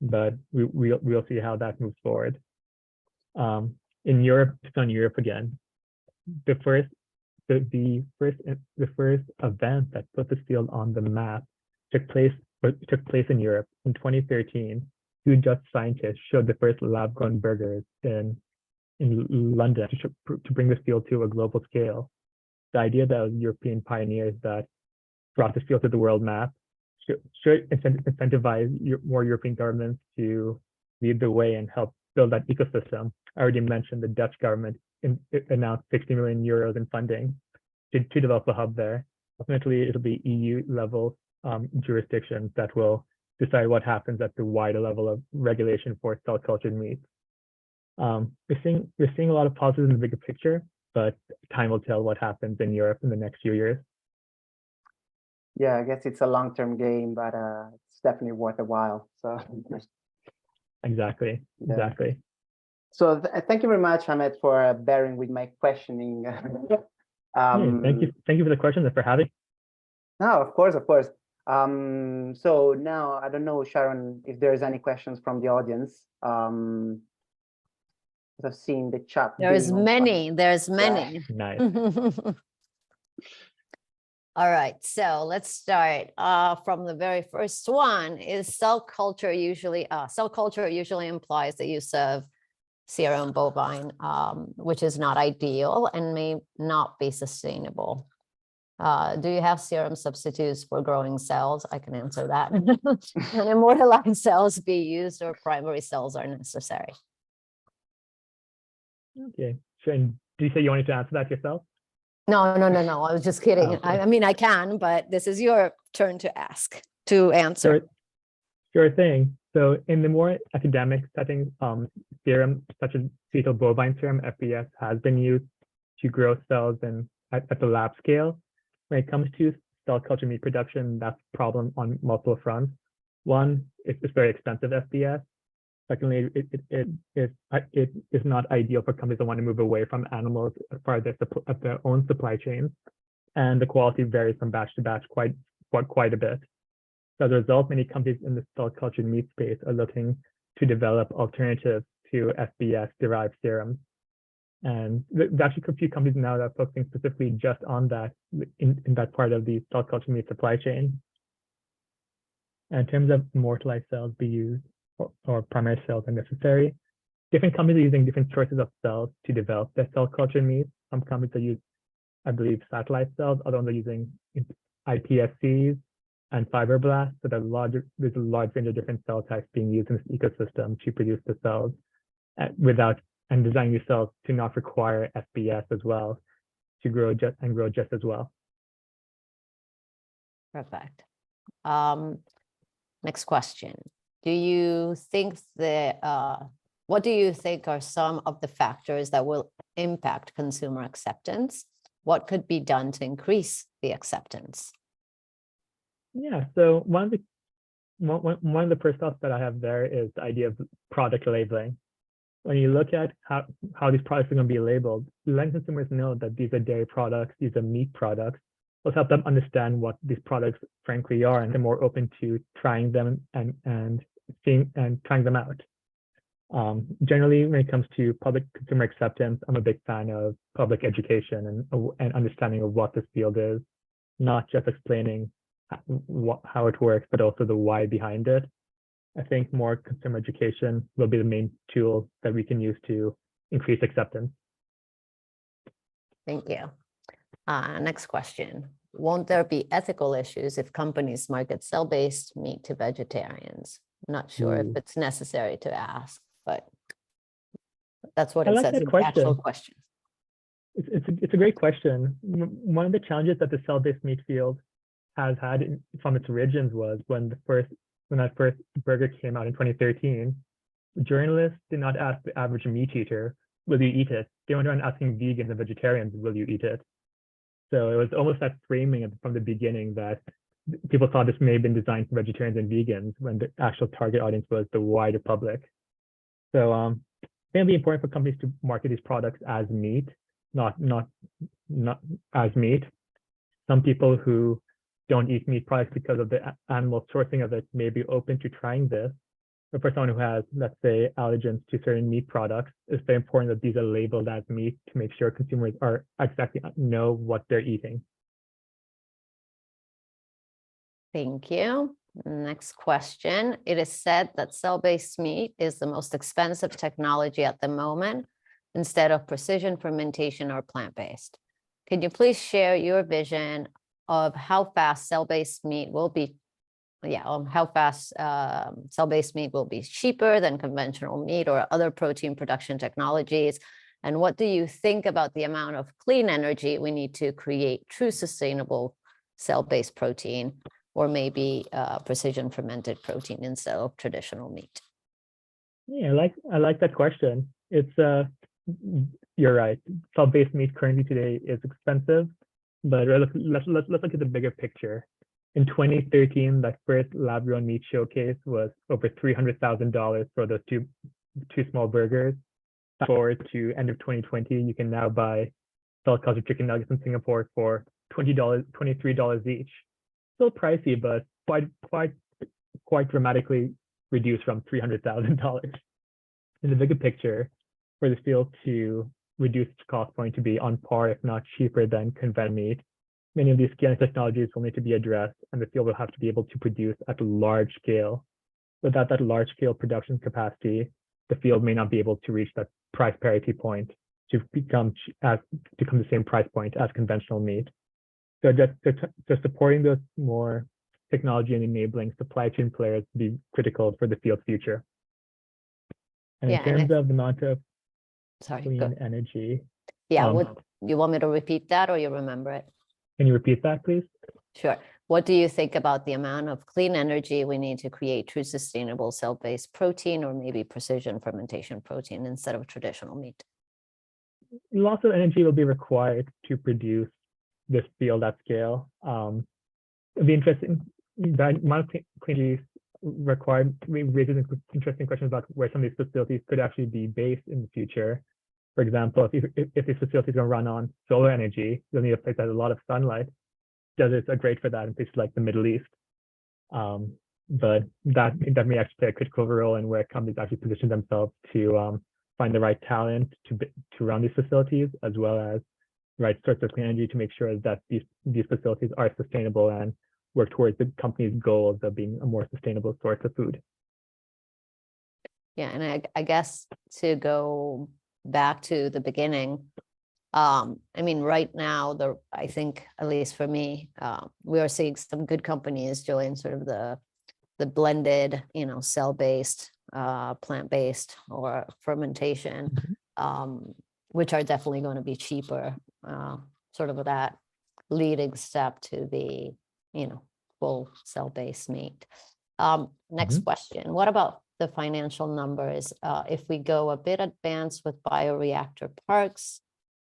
But we'll see how that moves forward. In Europe, it's on Europe again. The first event that put this field on the map took place in Europe in 2013. 2 Dutch scientists showed the first lab-grown burgers in London to bring this field to a global scale. The idea that was European pioneers that brought this field to the world map should incentivize more European governments to lead the way and help build that ecosystem. I already mentioned the Dutch government announced 60 million euros in funding to develop a hub there. Ultimately, it'll be EU level jurisdictions that will decide what happens at the wider level of regulation for cell cultured meat. We're seeing a lot of positives in the bigger picture, but time will tell what happens in Europe in the next few years. Yeah, I guess it's a long-term game, but it's definitely worth a while. So exactly. So thank you very much, Ahmed, for bearing with my questioning. Thank you for the question and for having. No, of course. So now I don't know, Sharon, if there's any questions from the audience. I've seen the chat. There's many. Yeah. Nice. All right, so let's start from the very first one. Is cell culture usually implies the use of serum bovine, which is not ideal and may not be sustainable. Do you have serum substitutes for growing cells? I can answer that. Can immortalized cells be used or primary cells are necessary? Okay, sure. And do you say you wanted to answer that yourself? No. I was just kidding. Okay. I mean, I can, but this is your turn to answer. Sure thing. So in the more academic setting, serum such as fetal bovine serum, FBS, has been used to grow cells at the lab scale. When it comes to cell culture meat production, that's a problem on multiple fronts. One, it's very expensive FBS. Secondly, it is not ideal for companies that want to move away from animals as far as their own supply chains. And the quality varies from batch to batch quite a bit. So as a result, many companies in the cell culture meat space are looking to develop alternatives to FBS-derived serums. And there's actually a few companies now that are focusing specifically just on that in that part of the cell culture meat supply chain. And in terms of immortalized cells be used or primary cells are necessary, different companies are using different sources of cells to develop their cell culture meat. Some companies are using, I believe, satellite cells. Other ones are using iPSCs and fibroblasts. So there's a large range of different cell types being used in this ecosystem to produce the cells and designing these cells to not require FBS as well to grow just as well. Perfect. Next question. Do you think what do you think are some of the factors that will impact consumer acceptance? What could be done to increase the acceptance? Yeah, so one of the first thoughts that I have there is the idea of product labeling. When you look at how these products are going to be labeled, letting consumers know that these are dairy products, these are meat products, will help them understand what these products frankly are, and they're more open to trying them and seeing and trying them out. Generally, when it comes to public consumer acceptance, I'm a big fan of public education and understanding of what this field is, not just explaining how it works, but also the why behind it. I think more consumer education will be the main tool that we can use to increase acceptance. Thank you. Next question. Won't there be ethical issues if companies market cell-based meat to vegetarians? I'm not sure if it's necessary to ask, but that's what it says in the actual question. It's a great question. One of the challenges that the cell-based meat field has had from its origins was when that first burger came out in 2013, journalists did not ask the average meat eater, will you eat it? They went around asking vegans and vegetarians, will you eat it? So it was almost that framing from the beginning that people thought this may have been designed for vegetarians and vegans when the actual target audience was the wider public. So I think it'd be important for companies to market these products as meat, not as meat. Some people who don't eat meat products because of the animal sourcing of it may be open to trying this. But for someone who has, let's say, allergens to certain meat products, it's very important that these are labeled as meat to make sure consumers are exactly know what they're eating. Thank you. Next question. It is said that cell-based meat is the most expensive technology at the moment instead of precision fermentation or plant-based. Can you please share your vision of how fast cell-based meat will be cheaper than conventional meat or other protein production technologies? And what do you think about the amount of clean energy we need to create true sustainable cell-based protein, or maybe precision fermented protein instead of traditional meat? Yeah, I like that question. It's you're right. Cell-based meat currently today is expensive, but let's look at the bigger picture. In 2013, that first lab-grown meat showcase was over $300,000 for those two small burgers. Fast forward to end of 2020, you can now buy cell culture chicken nuggets in Singapore for $23 each. Still pricey, but quite dramatically reduced from $300,000. In the bigger picture, for the field to reduce its cost point to be on par, if not cheaper than conventional meat, many of these scaling technologies will need to be addressed, and the field will have to be able to produce at a large scale. Without that large scale production capacity, the field may not be able to reach that price parity point to become the same price point as conventional meat. So just supporting those more technology and enabling supply chain players to be critical for the field's future. And in terms of the amount of clean energy. Yeah, you want me to repeat that or you remember it? Can you repeat that, please? Sure. What do you think about the amount of clean energy we need to create true sustainable cell-based protein or maybe precision fermentation protein instead of traditional meat? Lots of energy will be required to produce this field at scale. It'll be interesting. That amount of clean energy required raises interesting questions about where some of these facilities could actually be based in the future. For example, if these facilities are run on solar energy, you'll need a place that has a lot of sunlight. Deserts are great for that in places like the Middle East. But that may actually play a critical role in where companies actually position themselves to find the right talent to run these facilities, as well as the right sorts of clean energy to make sure that these facilities are sustainable and work towards the company's goals of being a more sustainable source of food. Yeah, and I guess to go back to the beginning, I mean, right now, I think, at least for me, we are seeing some good companies doing sort of the blended, cell-based, plant-based or fermentation, which are definitely going to be cheaper, sort of that leading step to the, full cell-based meat. Next question. What about the financial numbers? If we go a bit advanced with bioreactor parks,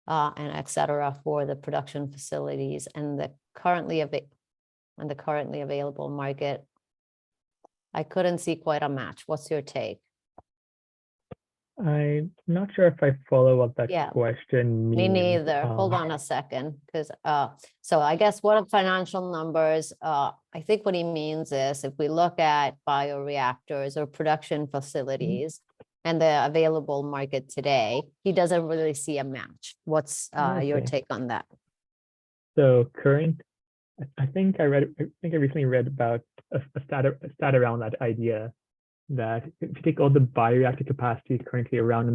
and et cetera, for the production facilities and the currently available market, I couldn't see quite a match. What's your take? I'm not sure if I follow what that question means. Me neither. Hold on a second, because so I guess what are financial numbers? I think what he means is if we look at bioreactors or production facilities and the available market today, he doesn't really see a match. What's your take on that? So I think I recently read about a stat around that idea, that if you take all the bioreactor capacity currently around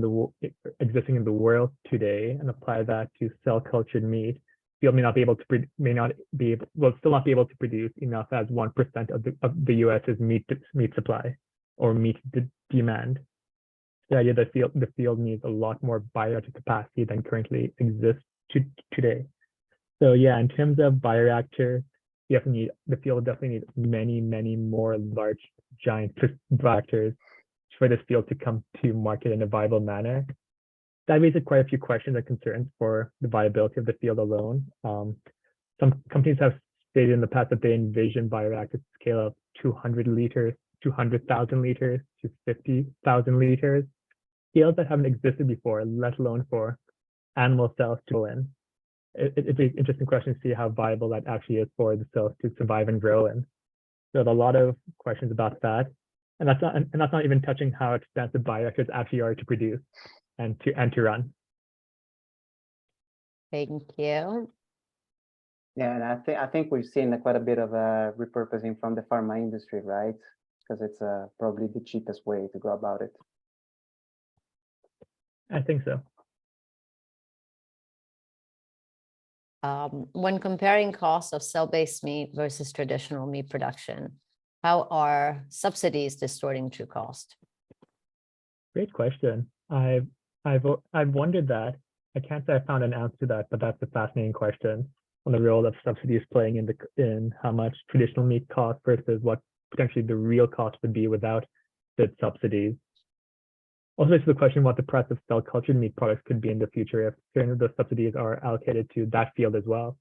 existing in the world today and apply that to cell cultured meat, field will still not be able to produce enough as 1% of the US's meat supply or meat demand. The idea that the field needs a lot more bioreactor capacity than currently exists today. So yeah, in terms of bioreactor, the field definitely needs many more large, giant bioreactors for this field to come to market in a viable manner. That raises quite a few questions and concerns for the viability of the field alone. Some companies have stated in the past that they envision bioreactors to scale up 200,000 liters to 50,000 liters, scales that haven't existed before, let alone for animal cells to go in. It's an interesting question to see how viable that actually is for the cells to survive and grow in. So there's a lot of questions about that. And that's not even touching how expensive bioreactors actually are to produce and to run. Thank you. Yeah, and I think we've seen quite a bit of repurposing from the pharma industry, right? Because it's probably the cheapest way to go about it. I think so. When comparing costs of cell-based meat versus traditional meat production, how are subsidies distorting true cost? Great question. I've wondered that. I can't say I found an answer to that, but that's a fascinating question on the role of subsidies playing in how much traditional meat costs versus what potentially the real cost would be without the subsidies. Also, it's the question what the price of cell cultured meat products could be in the future if certain of those subsidies are allocated to that field as well.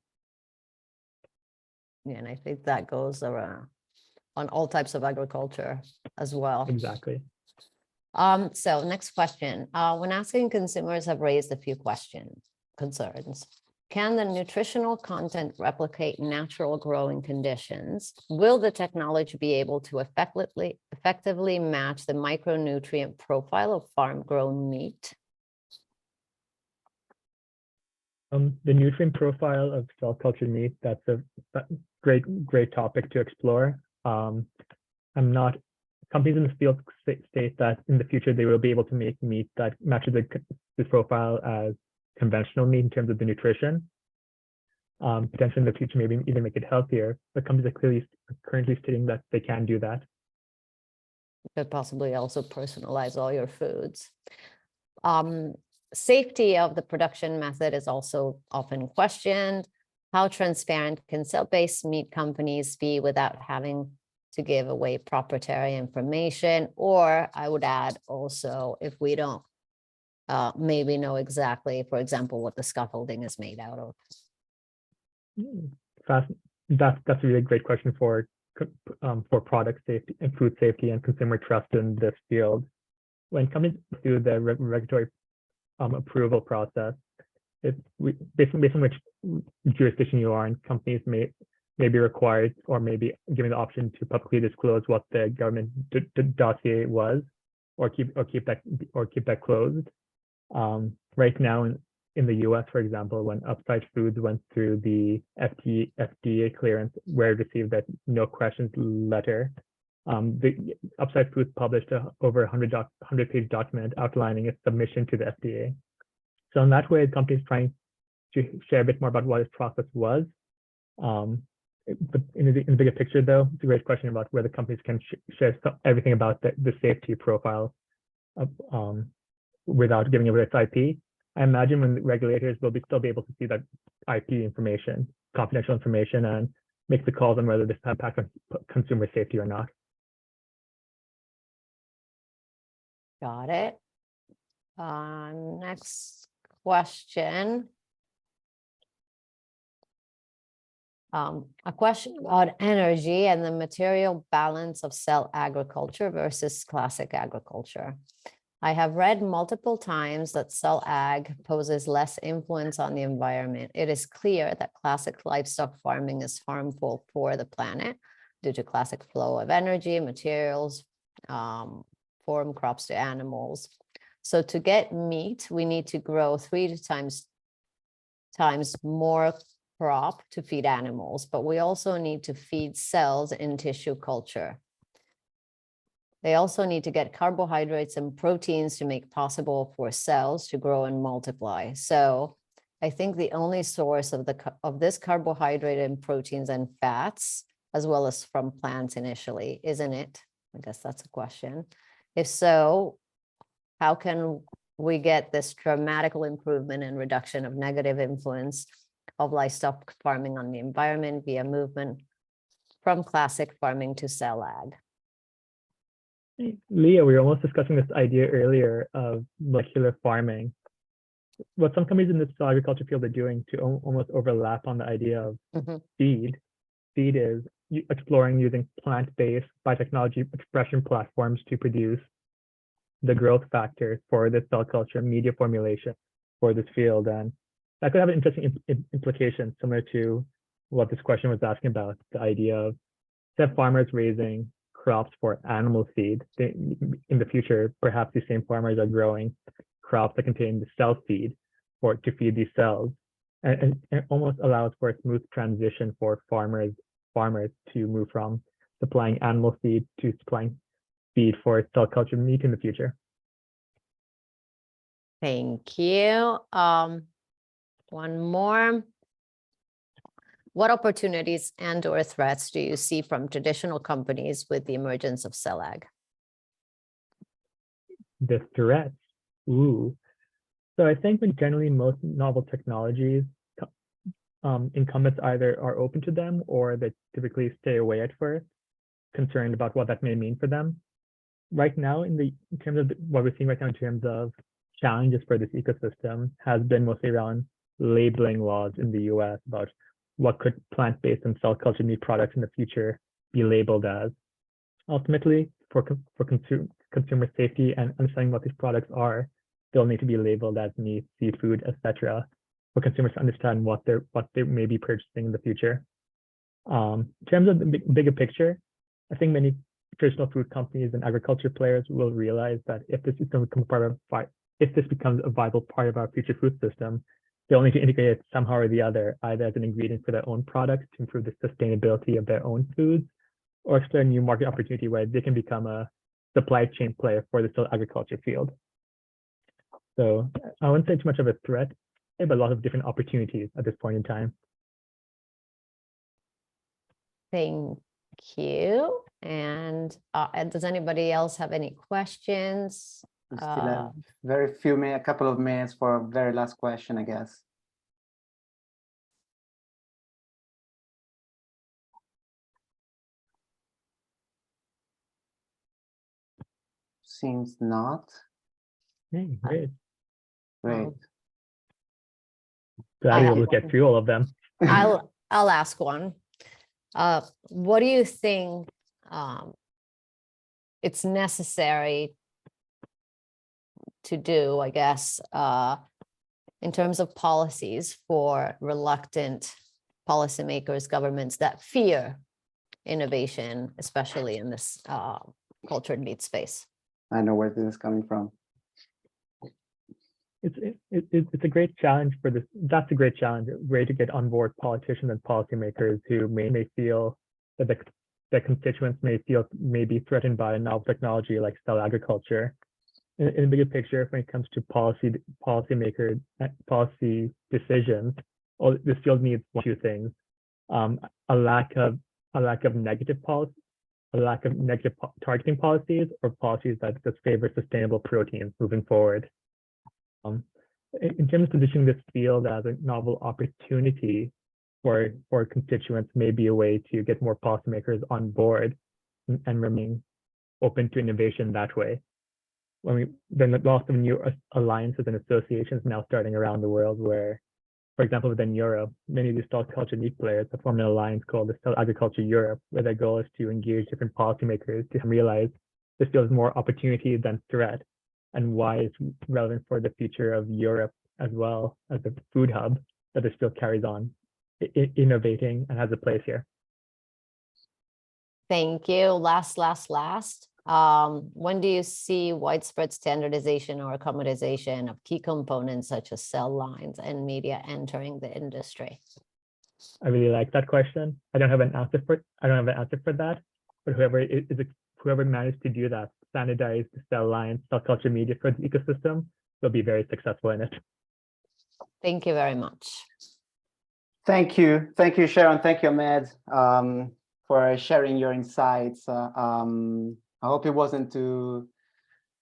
Yeah, and I think that goes around on all types of agriculture as well. Exactly. So next question. When asking consumers have raised a few concerns. Can the nutritional content replicate natural growing conditions? Will the technology be able to effectively match the micronutrient profile of farm-grown meat? The nutrient profile of cell cultured meat, that's a great topic to explore. Companies in the field state that in the future they will be able to make meat that matches the profile as conventional meat in terms of the nutrition. potentially in the future, maybe even make it healthier. But companies are currently stating that they can do that. Could possibly also personalize all your foods. Safety of the production method is also often questioned. How transparent can cell-based meat companies be without having to give away proprietary information? Or I would add also, if we don't maybe know exactly, for example, what the scaffolding is made out of. That's a really great question for product safety and food safety and consumer trust in this field. When companies do the regulatory approval process, based on which jurisdiction you are in, companies may be required or maybe given the option to publicly disclose what the government dossier was, or keep that closed. Right now in the US, for example, when Upside Foods went through the FDA clearance where it received that no questions letter, the Upside Foods published over 100-page document outlining its submission to the FDA. So in that way, the company is trying to share a bit more about what its process was. But in the bigger picture, though, it's a great question about whether companies can share everything about the safety profile without giving away its IP. I imagine when the regulators will still be able to see that IP information, confidential information, and make the calls on whether this has impact on consumer safety or not. Got it. Next question. A question about energy and the material balance of cell agriculture versus classic agriculture. I have read multiple times that CellAg poses less influence on the environment. It is clear that classic livestock farming is harmful for the planet due to classic flow of energy, materials, from crops to animals. So to get meat, we need to grow 3 times more crop to feed animals, but we also need to feed cells in tissue culture. They also need to get carbohydrates and proteins to make possible for cells to grow and multiply. So I think the only source of this carbohydrate and proteins and fats, as well as from plants initially, isn't it? I guess that's a question. If so, how can we get this dramatical improvement and reduction of negative influence of livestock farming on the environment via movement from classic farming to CellAg? Leah, we were almost discussing this idea earlier of molecular farming. What some companies in the cell agriculture field are doing to almost overlap on the idea of feed. Feed is exploring using plant-based biotechnology expression platforms to produce the growth factors for the cell culture media formulation for this field. And that could have an interesting implication similar to what this question was asking about, the idea of instead of farmers raising crops for animal feed, in the future, perhaps these same farmers are growing crops that contain the cell feed to feed these cells. And it almost allows for a smooth transition for farmers to move from supplying animal feed to supplying feed for cell culture meat in the future. Thank you. One more. What opportunities and/or threats do you see from traditional companies with the emergence of CellAg? The threats. Ooh. So I think when generally most novel technologies, incumbents either are open to them or they typically stay away at first, concerned about what that may mean for them. Right now, in terms of what we're seeing right now in terms of challenges for this ecosystem has been mostly around labeling laws in the US about what could plant-based and cell culture meat products in the future be labeled as. Ultimately, for consumer safety and understanding what these products are, they'll need to be labeled as meat, seafood, etc., for consumers to understand what they may be purchasing in the future. In terms of the bigger picture, I think many traditional food companies and agriculture players will realize that if this becomes a vital part of our future food system, they'll need to integrate it somehow or the other, either as an ingredient for their own products to improve the sustainability of their own foods, or explore a new market opportunity where they can become a supply chain player for the cell agriculture field. So I wouldn't say too much of a threat, but a lot of different opportunities at this point in time. Thank you. And does anybody else have any questions? We still have very few minutes, a couple of minutes for a very last question, I guess. Seems not. Hey, great. Great. Glad we will get through all of them. I'll ask one. What do you think it's necessary to do, I guess, in terms of policies for reluctant policymakers, governments that fear innovation, especially in this cultured meat space? I know where this is coming from. It's a great challenge for this. That's a great challenge, a way to get on board politicians and policymakers who may feel that their constituents may be threatened by a novel technology like cellular agriculture. In the bigger picture, when it comes to policy decisions, this field needs two things: a lack of negative targeting policies, or policies that just favor sustainable proteins moving forward. In terms of positioning this field as a novel opportunity for constituents, may be a way to get more policymakers on board and remain open to innovation that way. Then lots of new alliances and associations now starting around the world where, for example, within Europe, many of these cell culture meat players have formed an alliance called the Cellular Agriculture Europe, where their goal is to engage different policymakers to realize this field is more opportunity than threat, and why it's relevant for the future of Europe as well as a food hub that this field carries on innovating and has a place here. Thank you. Last. When do you see widespread standardization or commoditization of key components such as cell lines and media entering the industry? I really like that question. I don't have an answer for that, but whoever managed to do that, standardize the cell lines, cell culture media for the ecosystem, will be very successful in it. Thank you very much. Thank you, Sharon. Thank you, Ahmed, for sharing your insights. I hope it wasn't too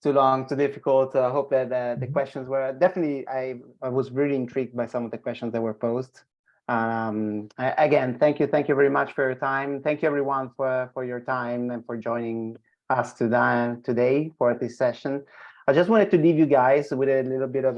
long, too difficult. I hope that the questions were definitely. I was really intrigued by some of the questions that were posed. Again, thank you very much for your time. Thank you everyone for your time and for joining us today for this session. I just wanted to leave you guys with a little bit of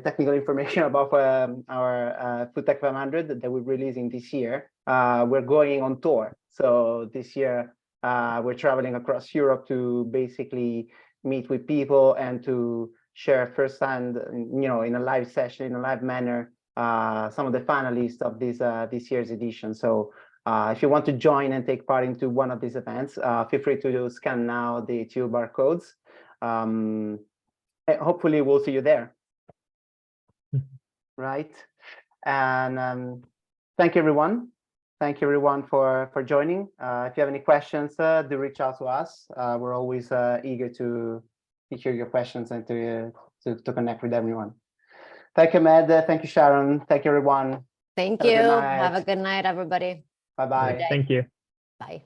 technical information about our FoodTech 500 that we're releasing this year. We're going on tour. So this year we're traveling across Europe to basically meet with people and to share firsthand, in a live session, in a live manner, some of the finalists of this year's edition. So if you want to join and take part into one of these events, feel free to scan now the two barcodes. Hopefully we'll see you there. Right. And thank you everyone. Thank you everyone for joining. If you have any questions, do reach out to us. We're always eager to hear your questions and to connect with everyone. Thank you, Ahmed. Thank you, Sharon. Thank you, everyone. Thank you. Have a good night, everybody. Bye-bye. Thank you. Bye.